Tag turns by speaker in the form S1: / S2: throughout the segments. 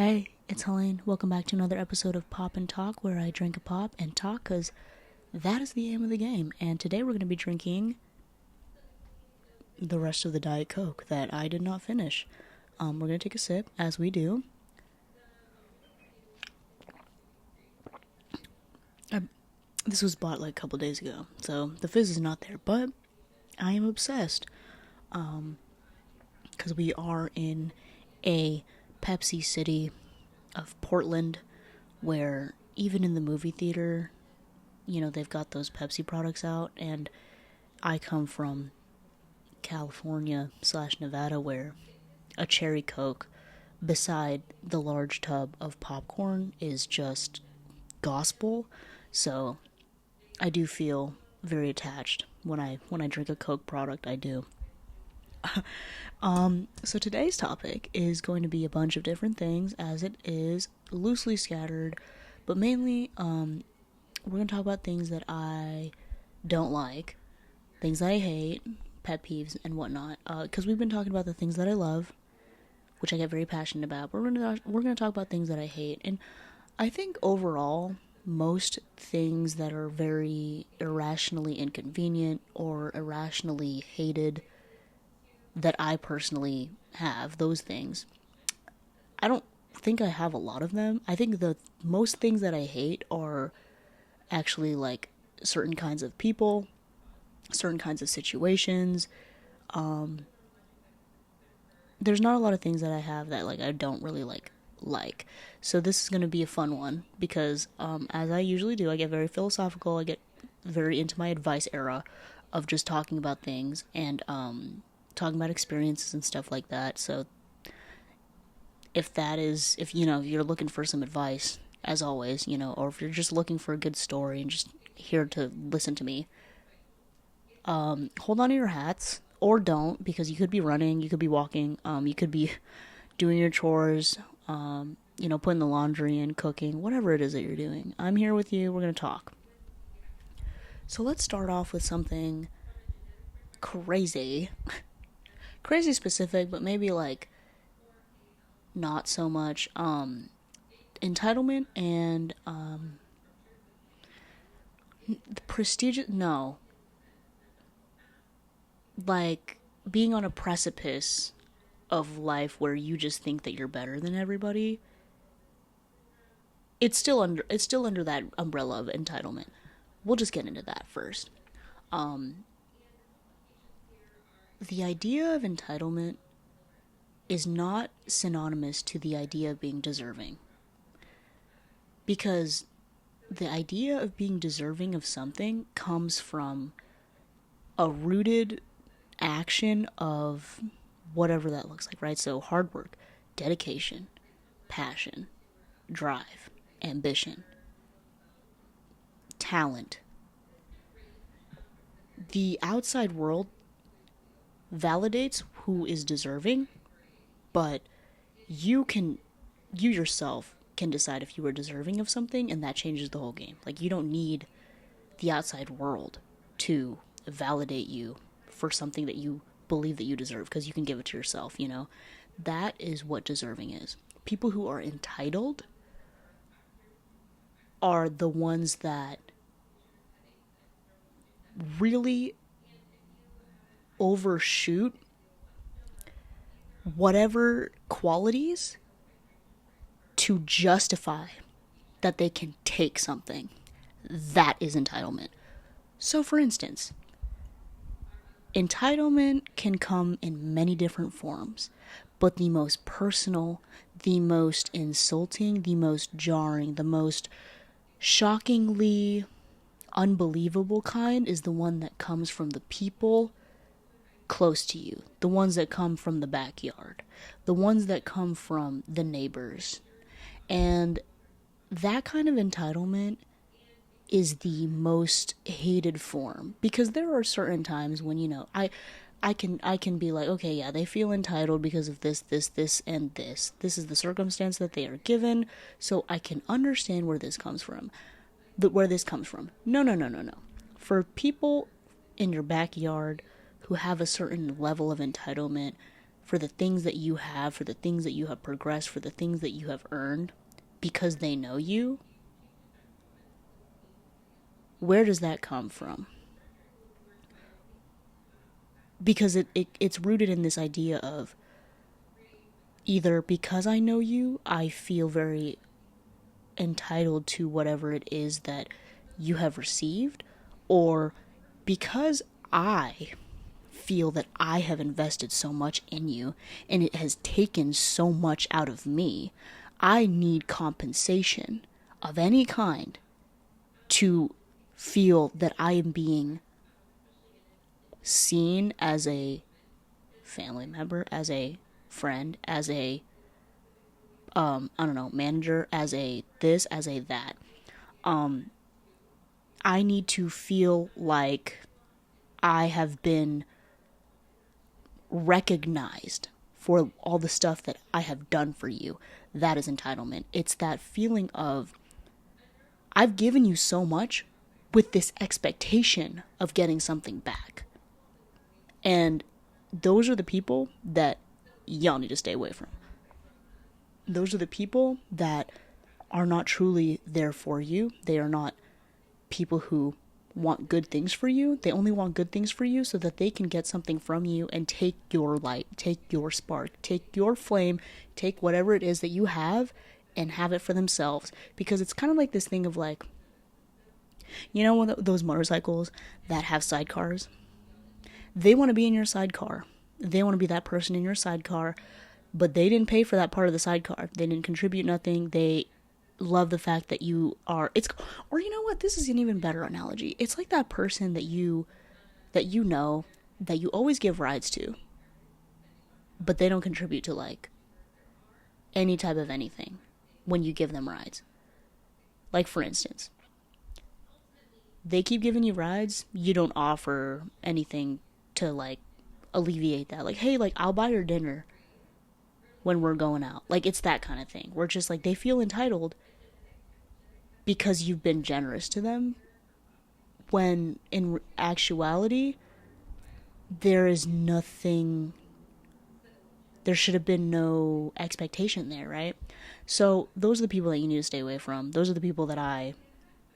S1: Hey, it's Helene. Welcome back to another episode of Pop and Talk, where I drink a pop and talk, because that is the aim of the game. And today we're going to be drinking the rest of the Diet Coke that I did not finish. We're going to take a sip, as we do. This was bought like a couple days ago, so the fizz is not there, but I am obsessed. Because we are in a Pepsi city of Portland, where even in the movie theater, they've got those Pepsi products out, and I come from California/Nevada, where a cherry Coke beside the large tub of popcorn is just gospel. So I do feel very attached when I drink a Coke product. I do. So today's topic is going to be a bunch of different things, as it is loosely scattered, but mainly, we're going to talk about things that I don't like, things that I hate, pet peeves, and whatnot, because we've been talking about the things that I love, which I get very passionate about, but we're going to talk about things that I hate, and I think overall, most things that are very irrationally inconvenient or irrationally hated that I personally have, those things, I don't think I have a lot of them. I think the most things that I hate are actually like certain kinds of people, certain kinds of situations. There's not a lot of things that I have that I don't really like. So this is going to be a fun one because as I usually do, I get very philosophical. I get very into my advice era of just talking about things and talking about experiences and stuff like that. So if you're looking for some advice, as always, or if you're just looking for a good story and just here to listen to me, hold on to your hats, or don't, because you could be running, you could be walking, you could be doing your chores, putting the laundry in, cooking, whatever it is that you're doing. I'm here with you. We're going to talk. So let's start off with something crazy specific, but maybe not so much. Entitlement and the prestigious, no, being on a precipice of life where you just think that you're better than everybody. It's still under that umbrella of entitlement. We'll just get into that first. The idea of entitlement is not synonymous to the idea of being deserving. Because the idea of being deserving of something comes from a rooted action of whatever that looks like, right? So hard work, dedication, passion, drive, ambition, talent. The outside world validates who is deserving, but you yourself can decide if you are deserving of something, and that changes the whole game. You don't need the outside world to validate you for something that you believe that you deserve, because you can give it to yourself, That is what deserving is. People who are entitled are the ones that really overshoot whatever qualities to justify that they can take something. That is entitlement. So for instance, entitlement can come in many different forms, but the most personal, the most insulting, the most jarring, the most shockingly unbelievable kind is the one that comes from the people close to you, the ones that come from the backyard, the ones that come from the neighbors. And that kind of entitlement is the most hated form, because there are certain times when, I can be like, okay, yeah, they feel entitled because of this, and this. This is the circumstance that they are given, so I can understand where this comes from. No. For people in your backyard who have a certain level of entitlement, for the things that you have, for the things that you have progressed, for the things that you have earned because they know you, where does that come from? Because it's rooted in this idea of either because I know you, I feel very entitled to whatever it is that you have received, or because I feel that I have invested so much in you and it has taken so much out of me, I need compensation of any kind to feel that I am being seen as a family member, as a friend, as a manager, as a this, as a that. I need to feel like I have been recognized for all the stuff that I have done for you. That is entitlement. It's that feeling of, I've given you so much with this expectation of getting something back. And those are the people that y'all need to stay away from. Those are the people that are not truly there for you. They are not people who want good things for you. They only want good things for you so that they can get something from you and take your light, take your spark, take your flame, take whatever it is that you have and have it for themselves. Because it's kind of like this thing of like, you know, those motorcycles that have sidecars? They want to be in your sidecar. They want to be that person in your sidecar, but they didn't pay for that part of the sidecar. They didn't contribute nothing. They love the fact that you are, or you know what, this is an even better analogy. It's like that person that you know, that you always give rides to, but they don't contribute to like any type of anything when you give them rides. Like for instance, they keep giving you rides, you don't offer anything to like alleviate that. Like, hey, like I'll buy your dinner when we're going out. Like it's that kind of thing. We're just like, they feel entitled because you've been generous to them, when in actuality there is nothing, there should have been no expectation there, right? So those are the people that you need to stay away from. Those are the people that I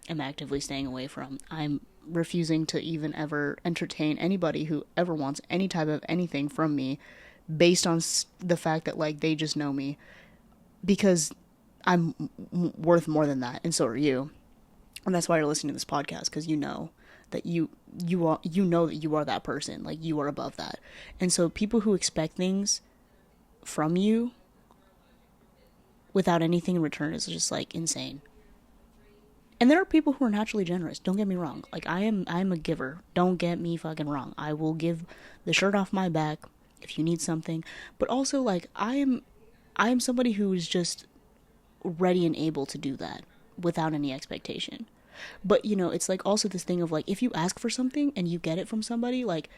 S1: am actively staying away from. I'm refusing to even ever entertain anybody who ever wants any type of anything from me based on the fact that like they just know me, because I'm worth more than that, and so are you. And that's why you're listening to this podcast, because you know that you know that you are that person, like you are above that. And so people who expect things from you without anything in return is just like insane. And there are people who are naturally generous. Don't get me wrong. Like I'm a giver. Don't get me fucking wrong. I will give the shirt off my back if you need something. But also like I am somebody who is just ready and able to do that without any expectation. But you know, it's like also this thing of like, if you ask for something and you get it from somebody, like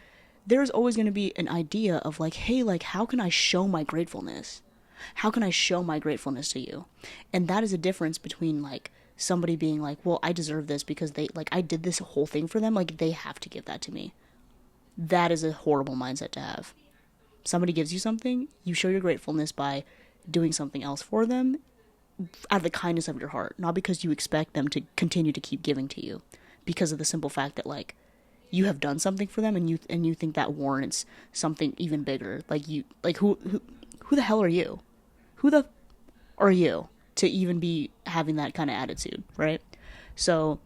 S1: there's always going to be an idea of like, hey, like how can I show my gratefulness? How can I show my gratefulness to you? And that is a difference between like somebody being like, well, I deserve this because they like I did this whole thing for them, like they have to give that to me. That is a horrible mindset to have. Somebody gives you something, you show your gratefulness by doing something else for them out of the kindness of your heart, not because you expect them to continue to keep giving to you, because of the simple fact that like you have done something for them and you think that warrants something even bigger. Like you, like who the hell are you? Who the are you to even be having that kind of attitude, right? So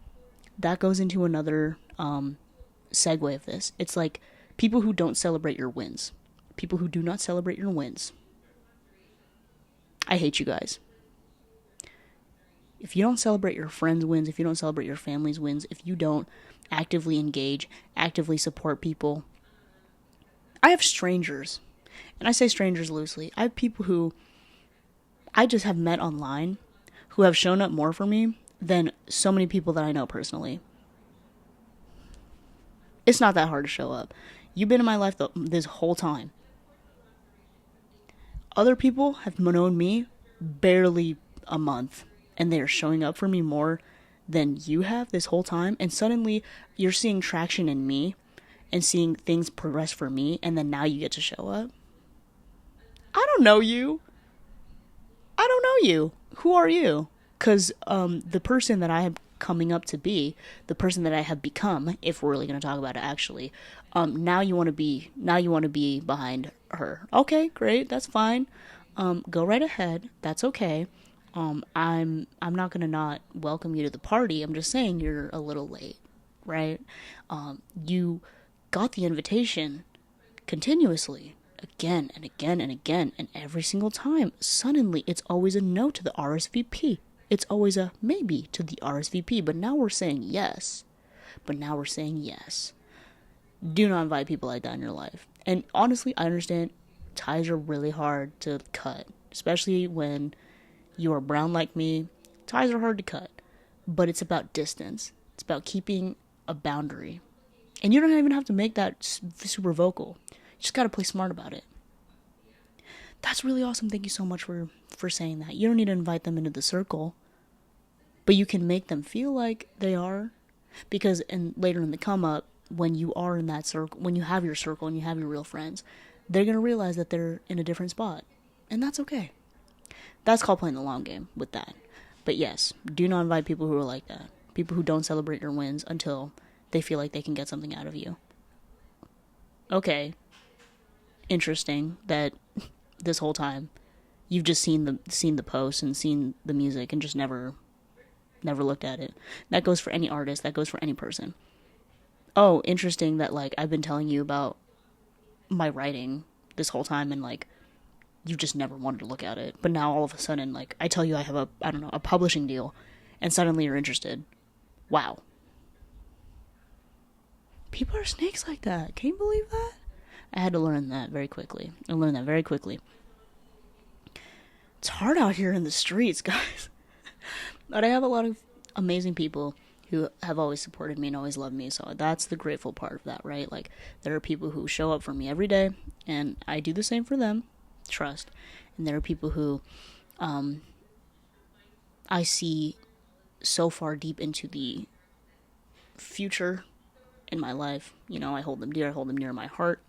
S1: that goes into another segue of this. It's like people who don't celebrate your wins. People who do not celebrate your wins. I hate you guys. If you don't celebrate your friends' wins, if you don't celebrate your family's wins, if you don't actively engage, actively support people. I have strangers, and I say strangers loosely. I have people who I just have met online who have shown up more for me than so many people that I know personally. It's not that hard to show up. You've been in my life this whole time. Other people have known me barely a month, and they are showing up for me more than you have this whole time, and suddenly you're seeing traction in me and seeing things progress for me, and then now you get to show up. don't know you. I don't know you. Who are you? Because the person that I am coming up to be, the person that I have become, if we're really going to talk about it actually, now you want to be behind her. Okay, great, that's fine. Go right ahead. That's okay. I'm not gonna not welcome you to the party. I'm just saying you're a little late, right? You got the invitation continuously, again and again and again, and every single time, suddenly it's always a no to the RSVP. It's always a maybe to the RSVP, but now we're saying yes. Do not invite people like that in your life. And honestly, I understand ties are really hard to cut, especially when you are brown like me. Ties are hard to cut, but it's about distance. It's about keeping a boundary. And you don't even have to make that super vocal. You just got to play smart about it. That's really awesome. Thank you so much for saying that. You don't need to invite them into the circle, but you can make them feel like they are. Because later in the come up, when you are in that circle, when you have your circle and you have your real friends, they're going to realize that they're in a different spot. And that's okay. That's called playing the long game with that. But yes, do not invite people who are like that. People who don't celebrate your wins until they feel like they can get something out of you. Okay. Interesting that this whole time you've just seen the post and seen the music and just never looked at it. That goes for any artist. That goes for any person. Oh, interesting that, like, I've been telling you about my writing this whole time and, like, you just never wanted to look at it. But now all of a sudden, like, I tell you I have a publishing deal, and suddenly you're interested. Wow. People are snakes like that. Can you believe that? I had to learn that very quickly. It's hard out here in the streets, guys. But I have a lot of amazing people who have always supported me and always loved me, so that's the grateful part of that, right? Like, there are people who show up for me every day, and I do the same for them, trust. And there are people who I see so far deep into the future in my life. You know, I hold them dear, I hold them near my heart.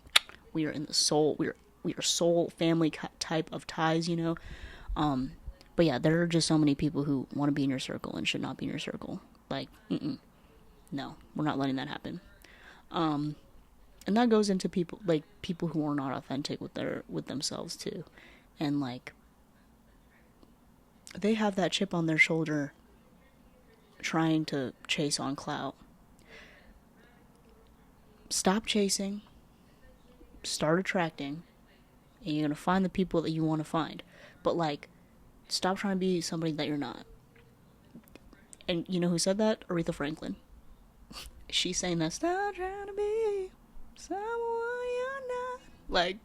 S1: We are in the soul, we are soul family type of ties, you know. But yeah, there are just so many people who want to be in your circle and should not be in your circle. Like, no, we're not letting that happen. And that goes into people who are not authentic with themselves too. And like, they have that chip on their shoulder trying to chase on clout. Stop chasing. Start attracting. And you're going to find the people that you want to find. But like, stop trying to be somebody that you're not. And you know who said that? Aretha Franklin. She's saying that, stop trying to be someone you're not. Like,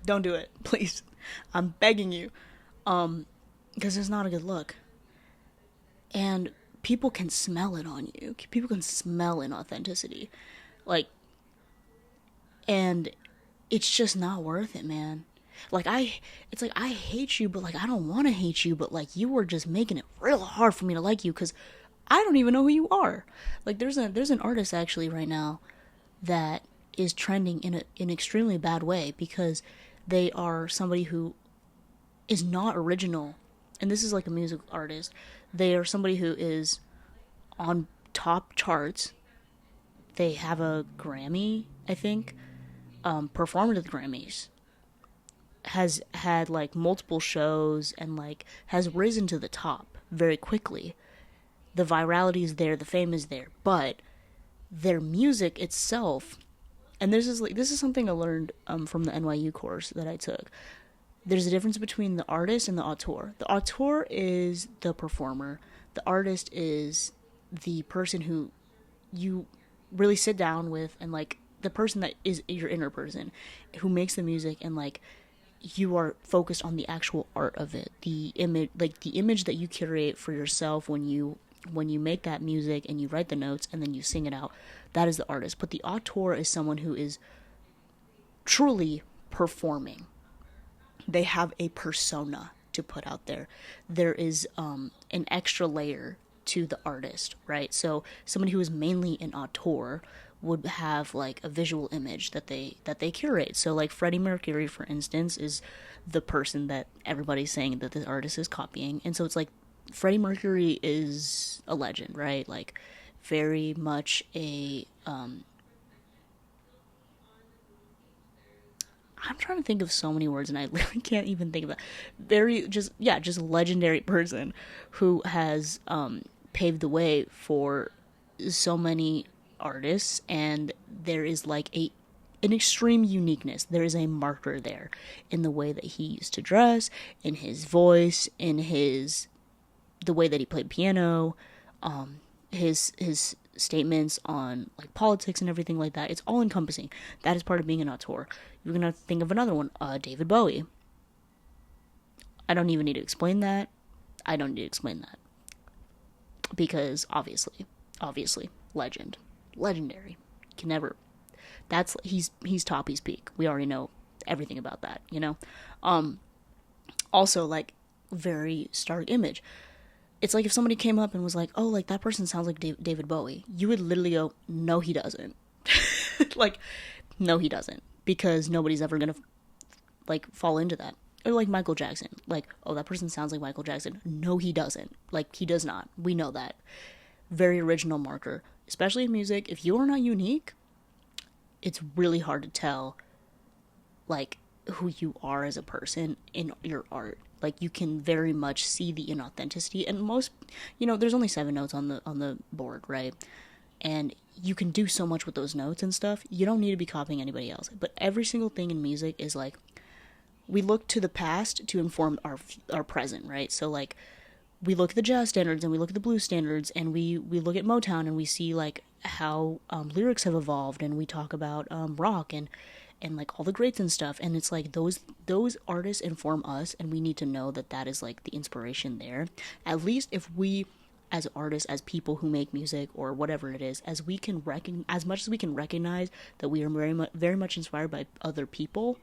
S1: don't do it, please. I'm begging you. Because it's not a good look. And people can smell it on you. People can smell inauthenticity. Like, and it's just not worth it, man. Like, it's like, I hate you, but like, I don't want to hate you, but like, you are just making it real hard for me to like you, because I don't even know who you are. Like, there's an artist actually right now that is trending in an extremely bad way, because they are somebody who is not original. And this is like a music artist. They are somebody who is on top charts. They have a Grammy, I think, performed at the Grammys. Has had like multiple shows and like has risen to the top very quickly. The virality is there, the fame is there, but their music itself, and this is something I learned from the NYU course that I took. There's a difference between the artist and the auteur. The auteur is the performer. The artist is the person who you really sit down with, and like the person that is your inner person who makes the music, and like you are focused on the actual art of it, the image, like the image that you curate for yourself when you make that music and you write the notes and then you sing it out. That is the artist. But the auteur is someone who is truly performing. They have a persona to put out there. There is an extra layer to the artist, right? So somebody who is mainly an auteur would have like a visual image that they curate. So like Freddie Mercury, for instance, is the person that everybody's saying that this artist is copying. And so it's like Freddie Mercury is a legend, right? Like very much a I'm trying to think of so many words and I literally can't even think of that. Very just yeah, just legendary person who has paved the way for so many artists, and there is like a an extreme uniqueness. There is a marker there in the way that he used to dress, in his voice, in his the way that he played piano, his statements on like politics and everything like that. It's all encompassing. That is part of being an auteur. You're gonna think of another one, David Bowie. I don't even need to explain that. I don't need to explain that because obviously, legendary. Can never. That's he's top, he's peak. We already know everything about that, you know. Also like very stark image. It's like if somebody came up and was like, "Oh, like that person sounds like David Bowie," you would literally go, "No, he doesn't." Like, no, he doesn't, because nobody's ever gonna like fall into that. Or like Michael Jackson, like, "Oh, that person sounds like Michael Jackson." No, he doesn't. Like, he does not. We know that. Very original marker, especially in music. If you are not unique, it's really hard to tell, like, who you are as a person in your art. Like, you can very much see the inauthenticity, and most, there's only 7 notes on the board, right? And you can do so much with those notes and stuff. You don't need to be copying anybody else. But every single thing in music is like, we look to the past to inform our present, right? So like, we look at the jazz standards and we look at the blues standards and we look at Motown and we see like how lyrics have evolved, and we talk about rock and like all the greats and stuff, and it's like those artists inform us, and we need to know that that is like the inspiration there. At least if we as artists, as people who make music or whatever it is, as much as we can recognize that we are very much inspired by other people,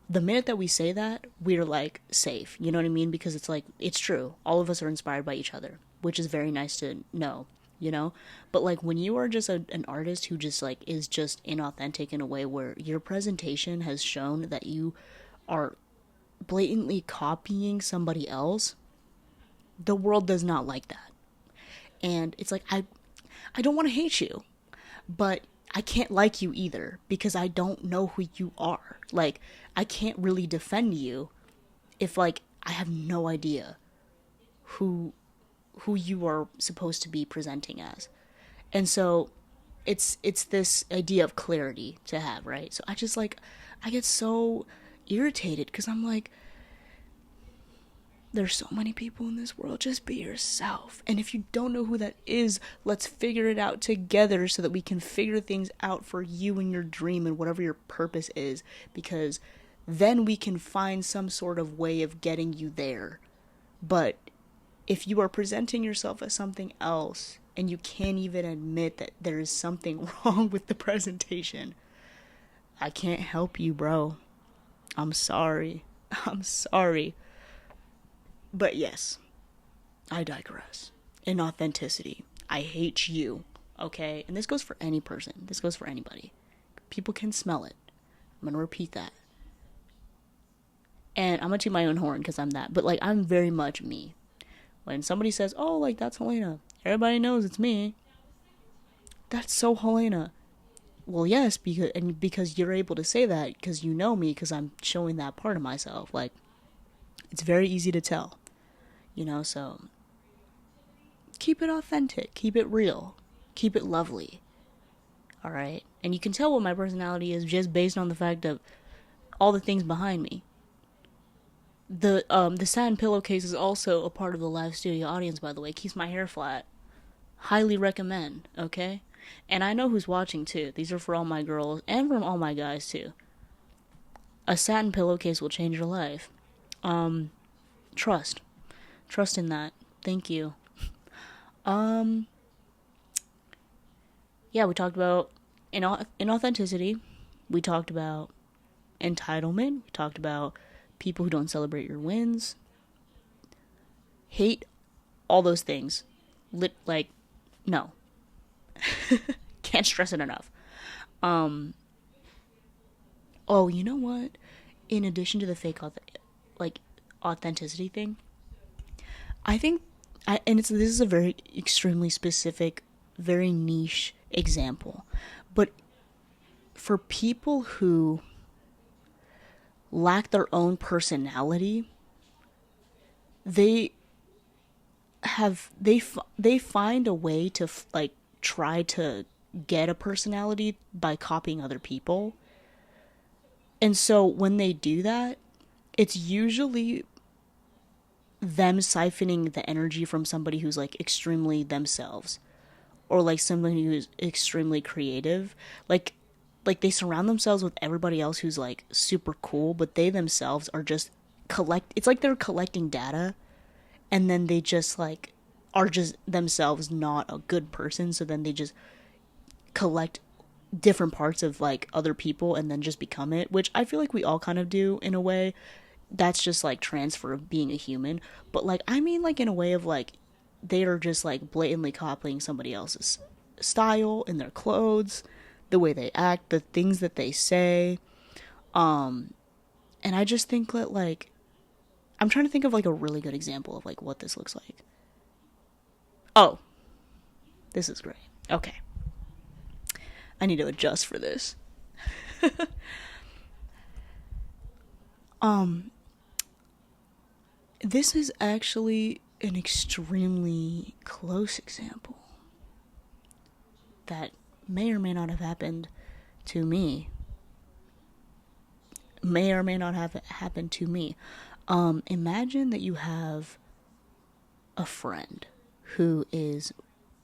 S1: the minute that we say that, we're like safe, you know what I mean? Because it's like, it's true, all of us are inspired by each other, which is very nice to know, but like when you are just an artist who just like is just inauthentic in a way where your presentation has shown that you are blatantly copying somebody else, the world does not like that. And it's like, I don't want to hate you, but I can't like you either, because I don't know who you are. Like, I can't really defend you if like I have no idea who you are supposed to be presenting as. And so it's this idea of clarity to have, right? So I get so irritated because I'm like, there's so many people in this world, just be yourself. And if you don't know who that is, let's figure it out together so that we can figure things out for you and your dream and whatever your purpose is, because then we can find some sort of way of getting you there. But if you are presenting yourself as something else and you can't even admit that there is something wrong with the presentation, I can't help you, bro. I'm sorry. But yes, I digress. Inauthenticity. I hate you, okay? And this goes for any person. This goes for anybody. People can smell it. I'm going to repeat that. And I'm going to toot my own horn because I'm that. But, like, I'm very much me. When somebody says, "Oh, like, that's Helena," everybody knows it's me. That's so Helena. Well, yes, because you're able to say that because you know me, because I'm showing that part of myself. Like, it's very easy to tell, so keep it authentic, keep it real, keep it lovely, all right? And you can tell what my personality is just based on the fact of all the things behind me. The satin pillowcase is also a part of the live studio audience, by the way. It keeps my hair flat. Highly recommend, okay? And I know who's watching, too. These are for all my girls and from all my guys, too. A satin pillowcase will change your life. Trust in that. Thank you. Yeah, we talked about inauthenticity. We talked about entitlement. We talked about people who don't celebrate your wins. Hate, all those things. No. Can't stress it enough. Oh, you know what? In addition to the like authenticity thing, I think and this is a very extremely specific, very niche example, but for people who lack their own personality, they they find a way to like try to get a personality by copying other people. And so when they do that, it's usually them siphoning the energy from somebody who's like extremely themselves, or like somebody who's extremely creative. Like they surround themselves with everybody else who's like super cool, but they themselves are just it's like they're collecting data, and then they just like are just themselves not a good person, so then they just collect different parts of like other people and then just become it, which I feel like we all kind of do in a way. That's just like transfer of being a human. But like I mean like in a way of like they are just like blatantly copying somebody else's style in their clothes, the way they act, the things that they say. And I just think that like I'm trying to think of like a really good example of like what this looks like. Oh, this is great. Okay. I need to adjust for this. This is actually an extremely close example that may or may not have happened to me. May or may not have happened to me. Imagine that you have a friend who is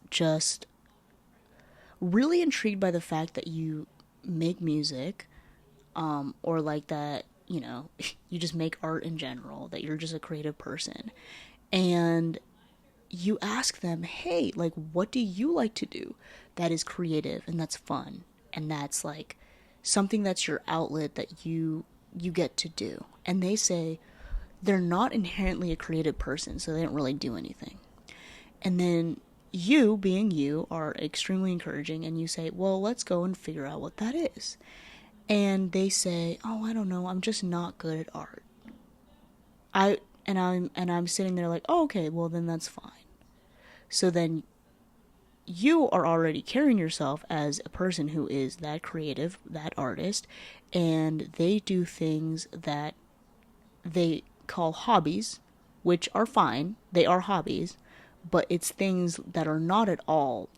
S1: just really intrigued by the fact that you make music, or like that, you know, you just make art in general, that you're just a creative person. And you ask them, hey, like, what do you like to do that is creative and that's fun? And that's like something that's your outlet that you get to do. And they say they're not inherently a creative person, so they don't really do anything. And then you, being you, are extremely encouraging, and you say, well, let's go and figure out what that is. And they say, oh, I don't know, I'm just not good at art. I'm sitting there like, oh, okay, well then that's fine. So then you are already carrying yourself as a person who is that creative, that artist, and they do things that they call hobbies, which are fine. They are hobbies, but it's things that are not at all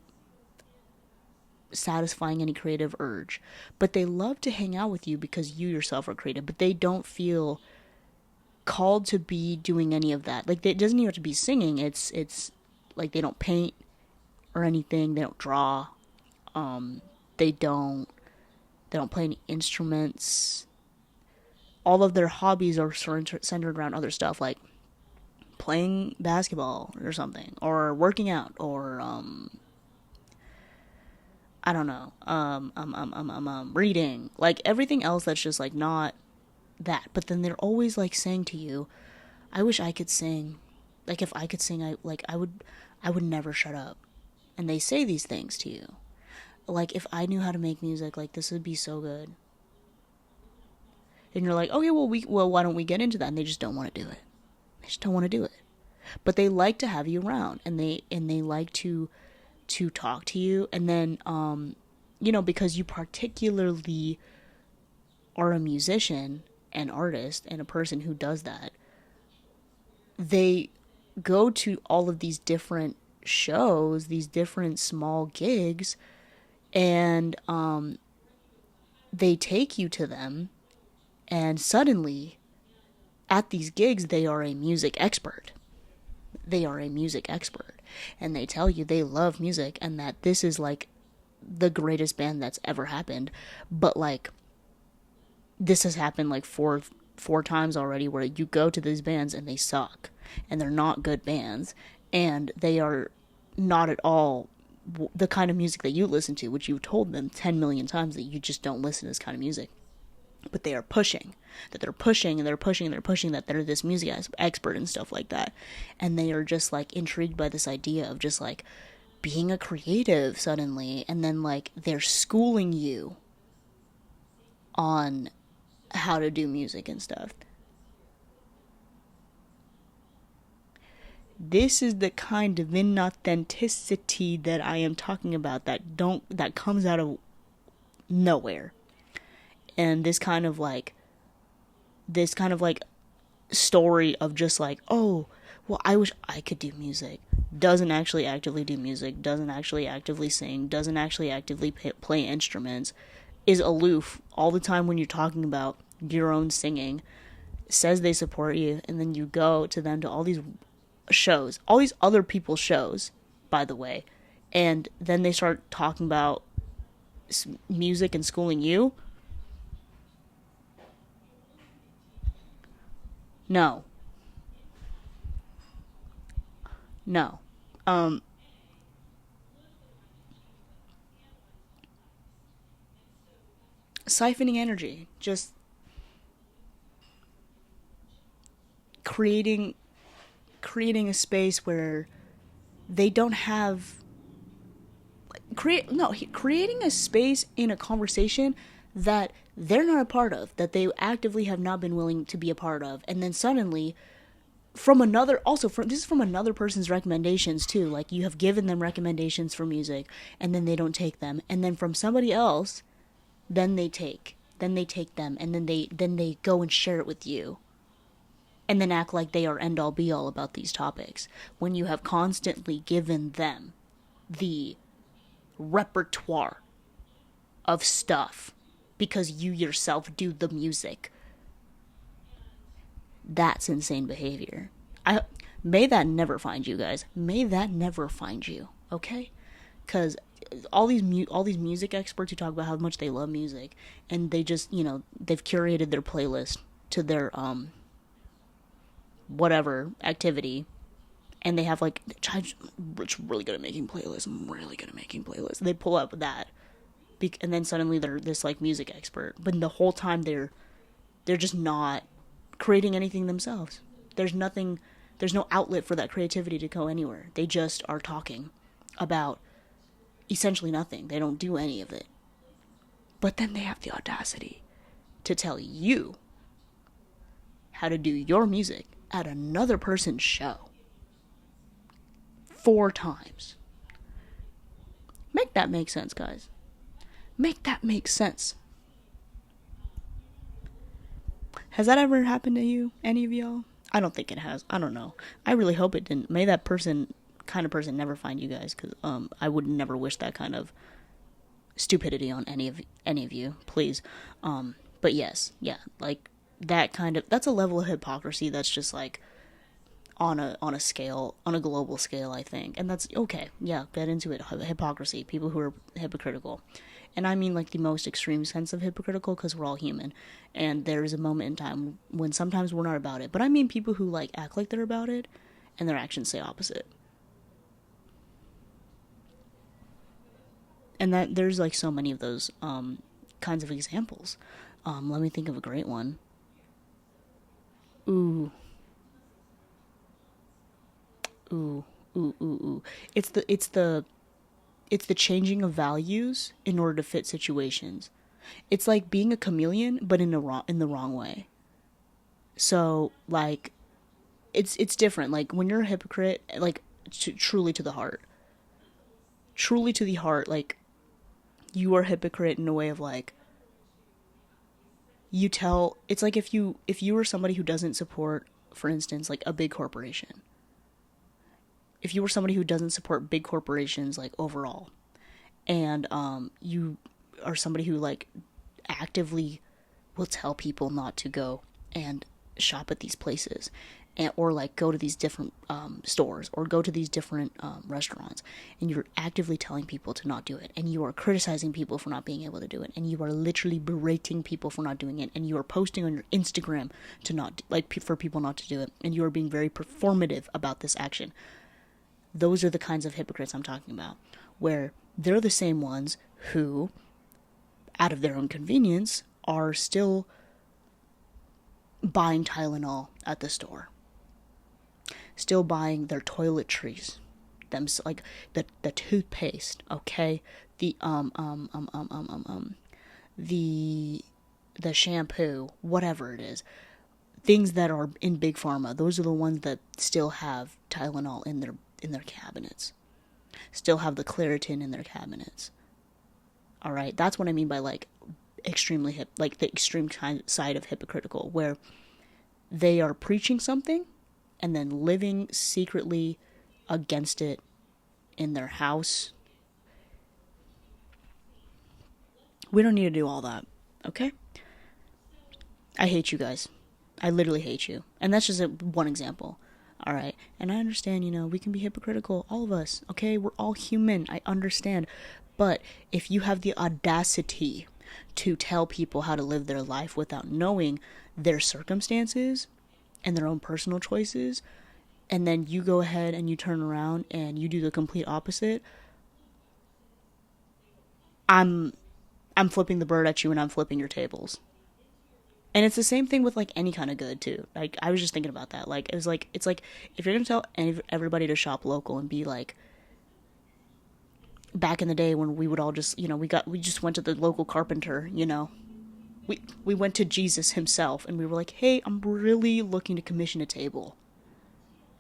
S1: satisfying any creative urge. But they love to hang out with you because you yourself are creative, but they don't feel called to be doing any of that. Like, it doesn't even have to be singing. It's like they don't paint or anything. They don't draw. They don't play any instruments. All of their hobbies are centered around other stuff, like playing basketball or something, or working out, or I don't know, reading, like everything else that's just like not that. But then they're always like saying to you, I wish I could sing. Like if I could sing, I would never shut up. And they say these things to you. Like, if I knew how to make music, like, this would be so good. And you're like, okay, well, why don't we get into that? And they just don't want to do it. They just don't want to do it. But they like to have you around, and they like to talk to you. And then, you know, because you particularly are a musician, an artist, and a person who does that, they go to all of these different shows, these different small gigs, and they take you to them, and suddenly at these gigs they are a music expert. They are a music expert, and they tell you they love music and that this is like the greatest band that's ever happened. But like, this has happened like four times already, where you go to these bands and they suck, and they're not good bands, and they are not at all the kind of music that you listen to, which you've told them 10 million times that you just don't listen to this kind of music. But they are pushing, that they're pushing, and they're pushing, and they're pushing, that they're this music expert and stuff like that. And they are just like intrigued by this idea of just like being a creative suddenly, and then like they're schooling you on how to do music and stuff. This is the kind of inauthenticity that I am talking about, that comes out of nowhere. And this kind of like story of just like, oh, well, I wish I could do music, doesn't actually actively do music, doesn't actually actively sing, doesn't actually actively play instruments, is aloof all the time when you're talking about your own singing, says they support you, and then you go to them to all these shows, all these other people's shows, by the way, and then they start talking about music and schooling you. No. No. Siphoning energy, just creating a space where they don't have creating a space in a conversation that they're not a part of, that they actively have not been willing to be a part of, and then suddenly this is from another person's recommendations too, like you have given them recommendations for music and then they don't take them, and then from somebody else then they take them, and then they go and share it with you, and then act like they are end all be all about these topics when you have constantly given them the repertoire of stuff because you yourself do the music. That's insane behavior. May that never find you guys. May that never find you, okay? Because all these music experts who talk about how much they love music, and they just, they've curated their playlist to their whatever activity, and they have like, Rich really good at making playlists. I'm really good at making playlists. They pull up that, and then suddenly they're this like music expert. But the whole time they're just not creating anything themselves. There's no outlet for that creativity to go anywhere. They just are talking about essentially nothing. They don't do any of it. But then they have the audacity to tell you how to do your music at another person's show 4 times. Make that make sense, guys. Make that make sense. Has that ever happened to you? Any of y'all? I don't think it has. I don't know. I really hope it didn't. May that kind of person never find you guys, because I would never wish that kind of stupidity on any of you, please. But yes, yeah, like that's a level of hypocrisy that's just like on a global scale, I think. And that's okay. Yeah, get into it. Hypocrisy, people who are hypocritical. And I mean like the most extreme sense of hypocritical, because we're all human. And there's a moment in time when sometimes we're not about it. But I mean people who like act like they're about it and their actions say opposite. And that there's like so many of those kinds of examples. Let me think of a great one. Ooh. It's the changing of values in order to fit situations. It's like being a chameleon, but in the wrong way. So like, it's different. Like when you're a hypocrite, like truly to the heart, like you are a hypocrite in a way of like, it's like if you were somebody who doesn't support, for instance, like a big corporation. If you were somebody who doesn't support big corporations, like overall, and you are somebody who like actively will tell people not to go and shop at these places, or like go to these different stores, or go to these different restaurants, and you're actively telling people to not do it, and you are criticizing people for not being able to do it, and you are literally berating people for not doing it, and you are posting on your Instagram to not, like, for people not to do it, and you are being very performative about this action. Those are the kinds of hypocrites I'm talking about, where they're the same ones who, out of their own convenience, are still buying Tylenol at the store. Still buying their toiletries them, like the toothpaste, okay, the the the shampoo, whatever it is, things that are in big pharma, those are the ones that still have Tylenol in their cabinets, still have the Claritin in their cabinets. All right, that's what I mean by like extremely like the extreme side of hypocritical, where they are preaching something and then living secretly against it in their house. We don't need to do all that, okay? I hate you guys. I literally hate you. And that's just one example. All right. And I understand, we can be hypocritical, all of us, okay? We're all human. I understand. But if you have the audacity to tell people how to live their life without knowing their circumstances and their own personal choices, and then you go ahead and you turn around and you do the complete opposite, I'm flipping the bird at you and I'm flipping your tables. And it's the same thing with like any kind of good too. Like I was just thinking about that. Like it's like if you're gonna tell everybody to shop local and be like, back in the day when we would all just we just went to the local carpenter, we went to Jesus himself and we were like, hey, I'm really looking to commission a table.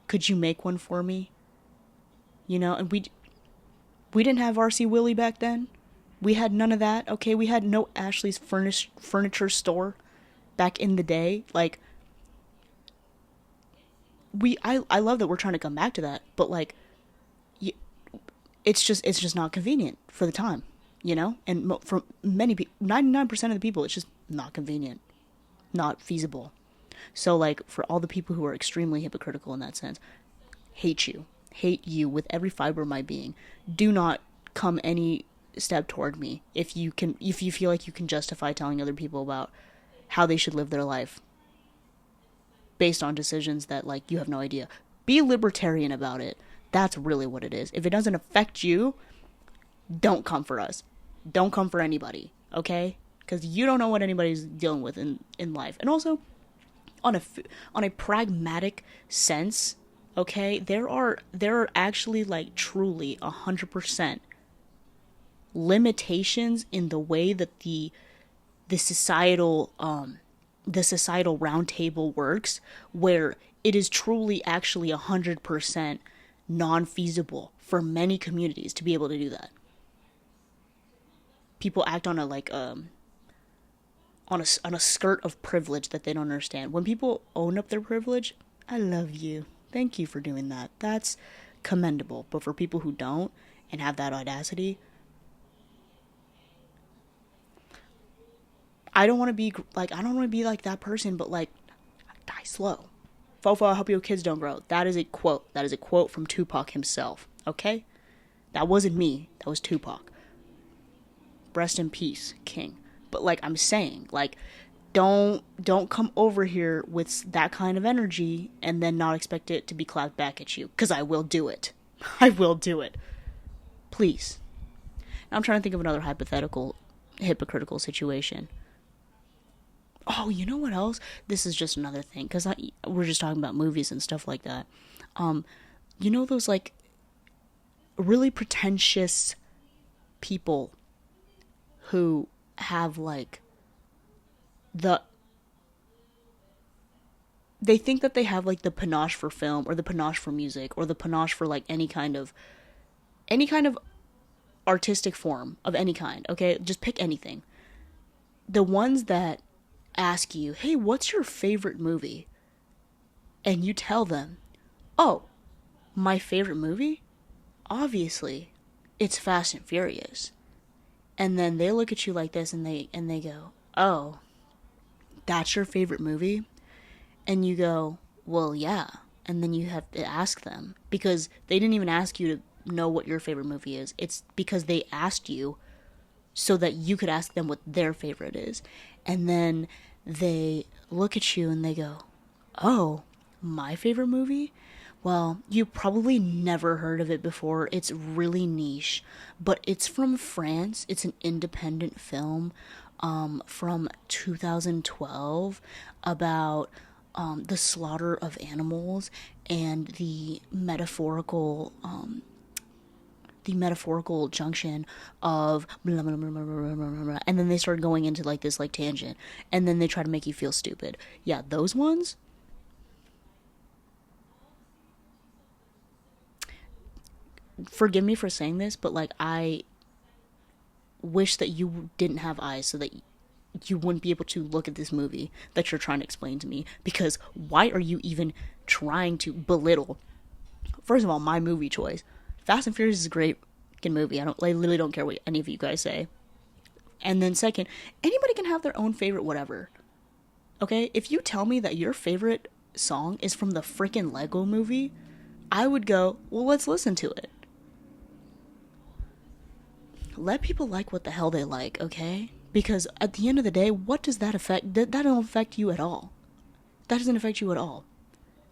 S1: Could you make one for me? And we didn't have RC Willie back then. We had none of that. Okay, we had no Ashley's furniture store back in the day. Like, I love that we're trying to come back to that, but like, it's just not convenient for the time, and for many people, 99% of the people, it's just not convenient, not feasible. So like, for all the people who are extremely hypocritical in that sense, hate you with every fiber of my being. Do not come any step toward me if you feel like you can justify telling other people about how they should live their life based on decisions that like you have no idea. Be libertarian about it. That's really what it is. If it doesn't affect you, don't come for us. Don't come for anybody, okay? Because you don't know what anybody's dealing with in life. And also, on a pragmatic sense, okay, there are actually like truly 100% limitations in the way that the societal round table works, where it is truly actually 100% non-feasible for many communities to be able to do that. People act on a like on a skirt of privilege that they don't understand. When people own up their privilege, I love you. Thank you for doing that. That's commendable. But for people who don't and have that audacity, I don't want to be like that person, but like, die slow. Fofo, I hope your kids don't grow. That is a quote. That is a quote from Tupac himself. Okay? That wasn't me. That was Tupac. Rest in peace, King. But like I'm saying, like, don't come over here with that kind of energy and then not expect it to be clapped back at you. Because I will do it. I will do it. Please. Now I'm trying to think of another hypocritical situation. Oh, you know what else? This is just another thing, because we're just talking about movies and stuff like that. Those like really pretentious people who have like they think that they have like the panache for film or the panache for music or the panache for like any kind of artistic form of any kind. Okay, just pick anything. The ones that ask you, hey, what's your favorite movie? And you tell them, oh, my favorite movie? Obviously, it's Fast and Furious. And then they look at you like this and they go, oh, that's your favorite movie? And you go, well, yeah. And then you have to ask them, because they didn't even ask you to know what your favorite movie is. It's because they asked you so that you could ask them what their favorite is. And then they look at you and they go, oh, my favorite movie? Well, you probably never heard of it before. It's really niche, but it's from France. It's an independent film from 2012 about the slaughter of animals and the metaphorical the metaphorical junction of blah, blah, blah, blah, blah, blah, blah, and then they start going into like this like tangent, and then they try to make you feel stupid. Yeah, those ones. Forgive me for saying this, but like I wish that you didn't have eyes so that you wouldn't be able to look at this movie that you're trying to explain to me, because why are you even trying to belittle, first of all, my movie choice? Fast and Furious is a great movie. I literally don't care what any of you guys say. And then second, anybody can have their own favorite whatever. Okay? If you tell me that your favorite song is from the freaking Lego movie, I would go, well, let's listen to it. Let people like what the hell they like, okay? Because at the end of the day, what does that affect? That don't affect you at all. That doesn't affect you at all.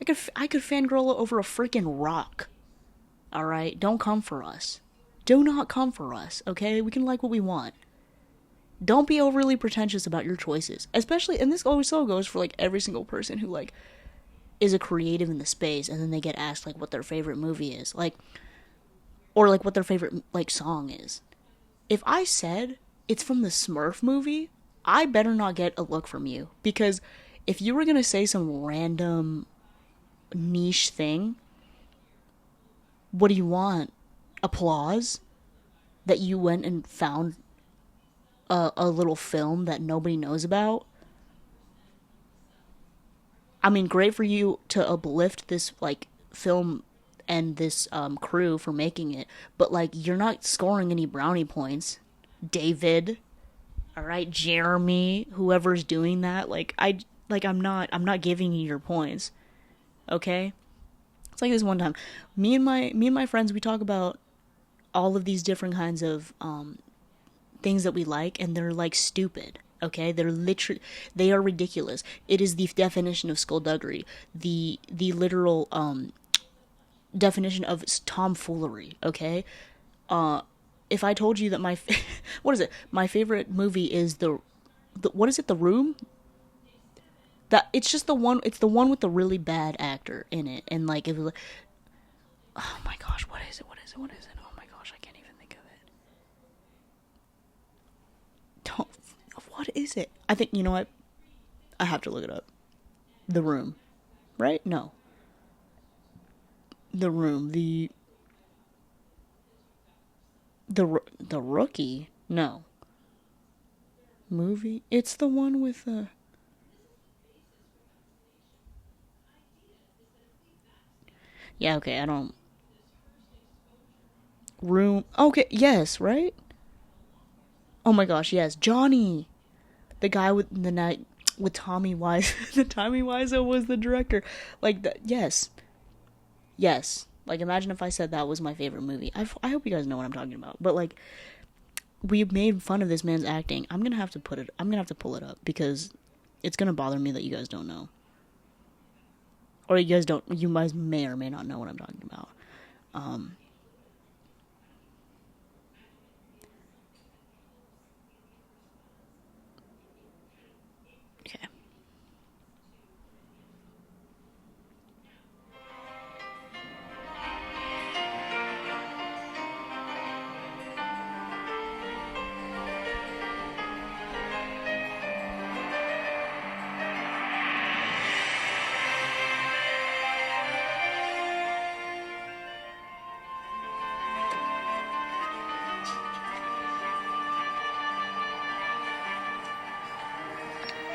S1: I could fangirl over a freaking rock. Alright? Don't come for us. Do not come for us, okay? We can like what we want. Don't be overly pretentious about your choices. Especially, and this also goes for like every single person who like is a creative in the space, and then they get asked like what their favorite movie is. Like, or like what their favorite like song is. If I said it's from the Smurf movie, I better not get a look from you. Because if you were going to say some random niche thing, what do you want? Applause? That you went and found a little film that nobody knows about? I mean, great for you to uplift this, like, film and this crew for making it, but, like, you're not scoring any brownie points. David, all right, Jeremy, whoever's doing that, I'm not giving you your points, okay? It's like this one time, me and my friends, we talk about all of these different kinds of things that we like, and they're like stupid. Okay, they are ridiculous. It is the definition of skullduggery, the literal definition of tomfoolery. Okay, if I told you that what is it? My favorite movie is the what is it? The Room. That it's just the one. It's the one with the really bad actor in it, and like it was. Oh my gosh, what is it? What is it? What is it? Oh my gosh, I can't even think of it. Don't. What is it? I think, you know what? I have to look it up. The Room. Right? No. The Room. The Rookie? No. Movie? It's the one with the... Yeah, okay, I don't... Room... Okay, yes, right? Oh my gosh, yes. Johnny! The guy with the night with Tommy Wise, the Tommy Wiseau was the director. Like, yes. Yes. Like, imagine if I said that was my favorite movie. I hope you guys know what I'm talking about. But, like, we made fun of this man's acting. I'm gonna have to pull it up, because it's gonna bother me that you guys don't know. Or you guys may or may not know what I'm talking about. Okay.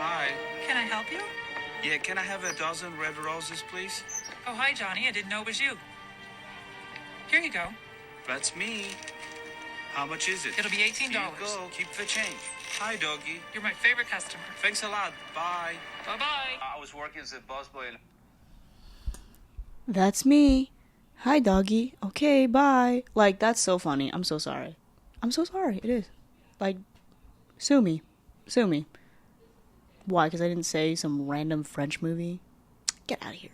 S2: Hi.
S3: Can I help you?
S2: Yeah, can I have a dozen red roses, please?
S3: Oh, hi, Johnny. I didn't know it was you. Here you go.
S2: That's me. How much is it?
S3: It'll be $18.
S2: Here you go. Keep the change. Hi, doggy.
S3: You're my favorite customer.
S2: Thanks a lot. Bye.
S3: Bye-bye.
S2: I was working as a busboy.
S1: That's me. Hi, doggy. Okay, bye. Like, that's so funny. I'm so sorry. I'm so sorry. It is. Like, sue me. Sue me. Why? Because I didn't say some random French movie? Get out of here.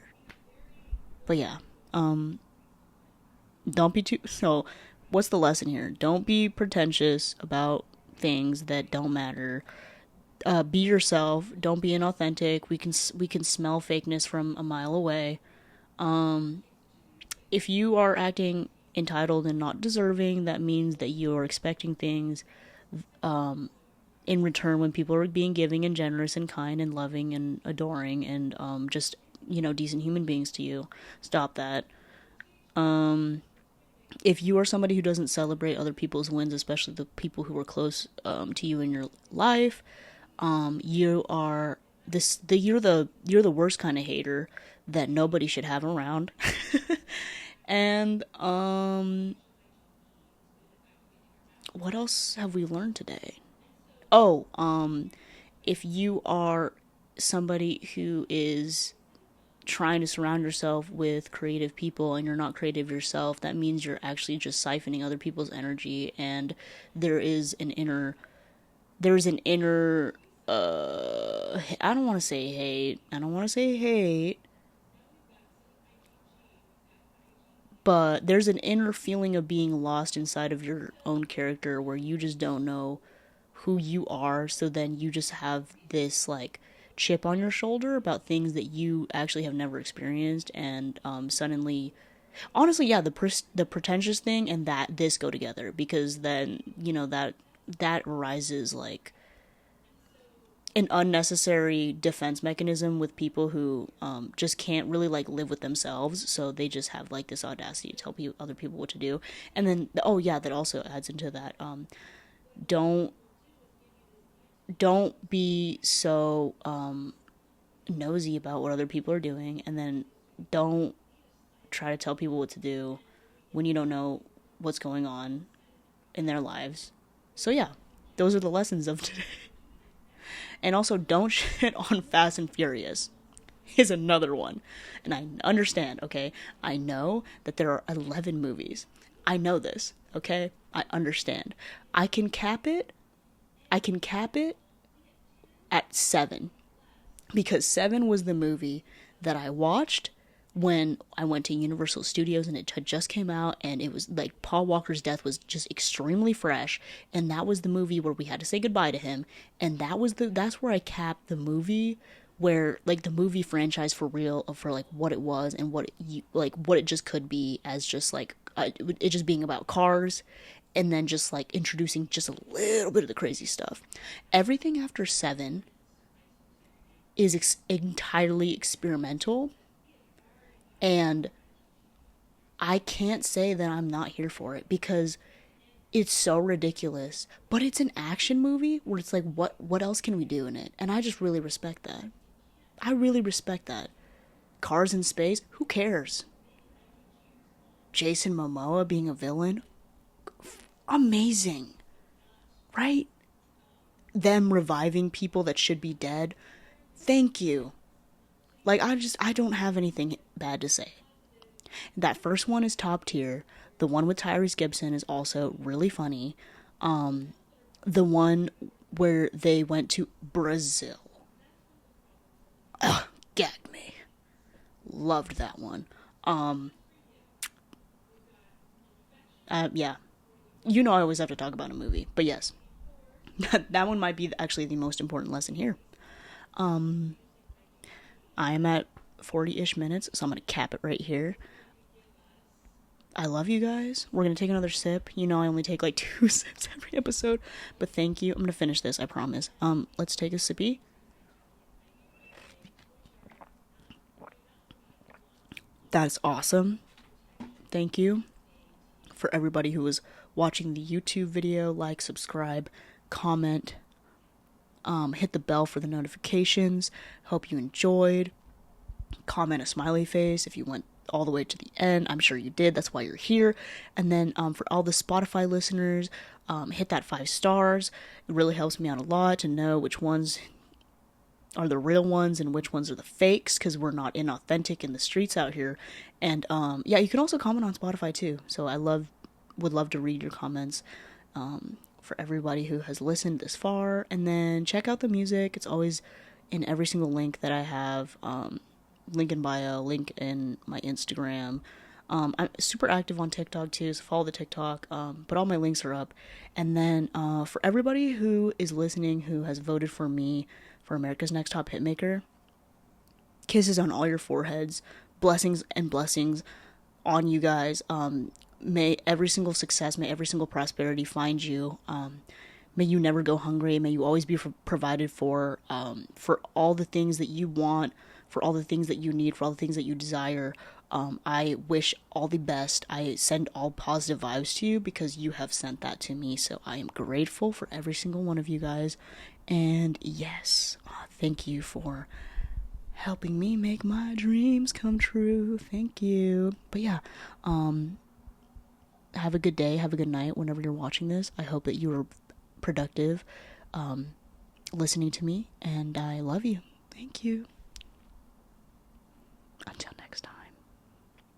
S1: But yeah. Don't be too... So, what's the lesson here? Don't be pretentious about things that don't matter. Be yourself. Don't be inauthentic. We can smell fakeness from a mile away. If you are acting entitled and not deserving. That means that you are expecting things in return when people are being giving and generous and kind and loving and adoring and just, decent human beings to you. Stop that. If you are somebody who doesn't celebrate other people's wins, especially the people who are close to you in your life, you are you're the worst kind of hater that nobody should have around. And what else have we learned today? Oh, if you are somebody who is trying to surround yourself with creative people and you're not creative yourself, that means you're actually just siphoning other people's energy, and there's an inner I don't want to say hate, but there's an inner feeling of being lost inside of your own character where you just don't know who you are, so then you just have this like chip on your shoulder about things that you actually have never experienced, and suddenly, honestly, yeah, the pretentious thing and this go together, because then that arises like an unnecessary defense mechanism with people who just can't really like live with themselves, so they just have like this audacity to tell other people what to do. And then that also adds into that, don't be so nosy about what other people are doing, and then don't try to tell people what to do when you don't know what's going on in their lives. So yeah, those are the lessons of today. And also, don't shit on Fast and Furious is another one. And I understand, okay? I know that there are 11 movies. I know this, okay? I understand. I can cap it at 7. Because 7 was the movie that I watched when I went to Universal Studios and it had just came out, and it was like Paul Walker's death was just extremely fresh, and that was the movie where we had to say goodbye to him, and that's where I capped the movie, where like the movie franchise for real, for like what it was and what it just could be, as just like it just being about cars, and then just like introducing just a little bit of the crazy stuff. Everything after 7 is entirely experimental, and I can't say that I'm not here for it, because it's so ridiculous, but it's an action movie where it's like, what else can we do in it? And I just really respect that. I really respect that. Cars in space, who cares? Jason Momoa being a villain, amazing, right? Them reviving people that should be dead, thank you. Like, I don't have anything bad to say. That first one is top tier. The one with Tyrese Gibson is also really funny. The one where they went to Brazil. Ugh, gagged me. Loved that one. Yeah. You know I always have to talk about a movie, but yes. That one might be actually the most important lesson here. I am at 40-ish minutes, so I'm going to cap it right here. I love you guys. We're going to take another sip. You know I only take like 2 sips every episode, but thank you. I'm going to finish this, I promise. Let's take a sippy. That's awesome. Thank you for everybody who was watching the YouTube video. Like, subscribe, comment, hit the bell for the notifications. Hope you enjoyed. Comment a smiley face if you went all the way to the end. I'm sure you did. That's why you're here. And then for all the Spotify listeners, hit that 5 stars. It really helps me out a lot to know which ones are the real ones and which ones are the fakes, because we're not inauthentic in the streets out here. And yeah, you can also comment on Spotify too. So I would love to read your comments. For everybody who has listened this far. And then check out the music. It's always in every single link that I have. Link in bio, link in my Instagram. I'm super active on TikTok too, so follow the TikTok. But all my links are up. And then for everybody who is listening who has voted for me for America's Next Top Hitmaker, kisses on all your foreheads. Blessings and blessings on you guys. May every single success, may every single prosperity find you. May you never go hungry. May you always be provided for all the things that you want, for all the things that you need, for all the things that you desire. I wish all the best. I send all positive vibes to you because you have sent that to me. So I am grateful for every single one of you guys. And yes, thank you for helping me make my dreams come true. Thank you. But yeah, have a good day, have a good night whenever you're watching this. I hope that you were productive listening to me, and I love you. Thank you. Until next time.